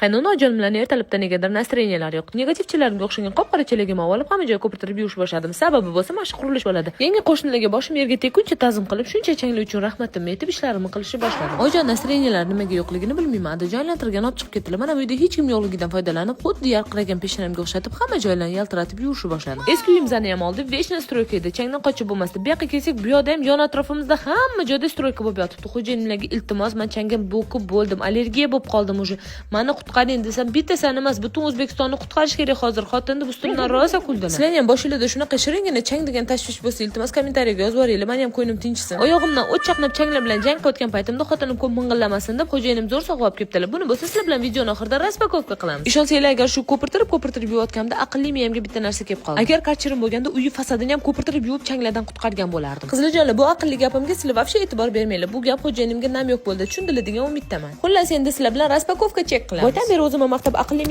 Qaynona ojonim bilan ertalabdan negadir настроениялari yo'q. Negativchilarga o'xshagan qop-qora chelagimni olib hamma joyga ko'pirtirib yuvishni boshladim. Sababi bo'lsa mashq qurilish bo'ladi. Yangi qo'shnilarga boshim yerga teguncha ta'zim qilib, shuncha changlar uchun rahmatimni aytib ishlarimni qilishni boshladim. Ojon настроениялari nimaga yo'qligini bilmayman. Adajon aylantirgan olib chiqib ketdilar. Mana bu yerda hech kim yo'qligidan foydalanib, xuddi yarqiragan peshanamga o'xshatib hamma joylarni yaltiratib yuvishni boshladim. Eski uyimizani ham oldi, vechna stroyka edi. Changdan qochib bo'lmasdi. Bu yoqqa kelsak, bu yoqda ham yon atrofimizda hamma joyda stroyka bo'lib yotibdi. Xo'jayinlarga iltimos, men changga bo'kib bo'ldim, allergiya bo'lib qoldim уже. Mani qutqaring desam, bittasan emas, butun O'zbekistonni qutqarish kerak hozir. Xotinni ustimdan rosa kuldilar. Sizlar ham boshingizda shunaqa shiringina chang degan tashvish bo'lsa, iltimos kommentariyaga yozib boringlar. Men ham ko'nglim tinchsin. Oyog'imdan o't chaqnab changlar bilan jang qilayotgan paytimda xotinim ko'p ming'illamasin deb xo'jayinim zo'r sog'ib kelibdilar. Buni bo'lsa sizlar bilan videoni oxirida raspakovka qilamiz. Ishonsanglar, agar shu ko'pirtirib yuvayotganimda aqlli miyamga bitta narsa kelib qoldi. Agar kachirim bo'lganda uyi fasadini ham ko'pirtirib yuvib changlardan qutqargan bo'lardim. Qizlarjonlar, bu aqlli gapimga sizlar vobshe e'tibor bermanglar. Bu gap xo'jayinimga nam yo'q bo'ldi. Tushundilar degan umiddaman. Xullas, endi sizlar bilan raspakovka chek qilamiz. Boydan beri o'zimga maqtab aqlli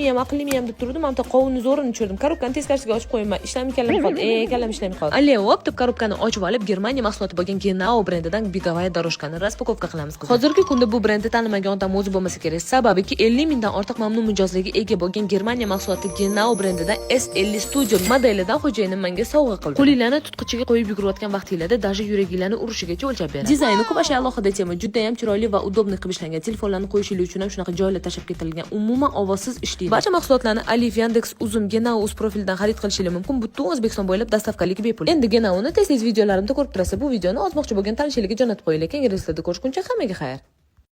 miyam deb turdim. Hamda qovunni zo'rini tushirdim. Korobkani teskarisiga ochib qo'yman. Ishlamay kallam qoldi. Kallam ishlamay qoldi. Alli hop deb korobkani ochib olib, Germaniya mahsuloti bo'lgan Genau brendidan begovaya doroshkani raspakovka qilamiz. Hozirgi kunda bu brendi tanimagan odam o'zi bo'lmasa kerak. Sababiki 50 mingdan ortiq mamnun mijozlarga ega bo'lgan Germaniya mahsuloti Genau brendidan S50 Studio modelidan xo'jayinim menga sovg'a qildi. Qo'linglarni tutqichiga qo'yib yugurayotgan vaqtinglarda даже yuraginglarni urishigacha o'lchab beradi. Dizayni ko'p asha alohida tema, juda ham chiroyli va udobniy qilib ishlangan. Telefonlarni qo'yishingiz uchun ham shunaqa joylar tashib ketilgan. Umuman ovozsiz ishlaydi. Barcha mahsulotlarni Alif, Yandex, Uzum, Genau o'z profilidan xarid qilishingiz mumkin. Butun O'zbekiston bo'ylab dastavkaligi bepul. Endi Genou'ni tez-tez videolarimda ko'rib turasiz. Bu videoni ozmoqchi bo'lgan tanishlarga jo'natib qo'yinglar. Keyingi reyslarda ko'rishguncha hammaga xayr.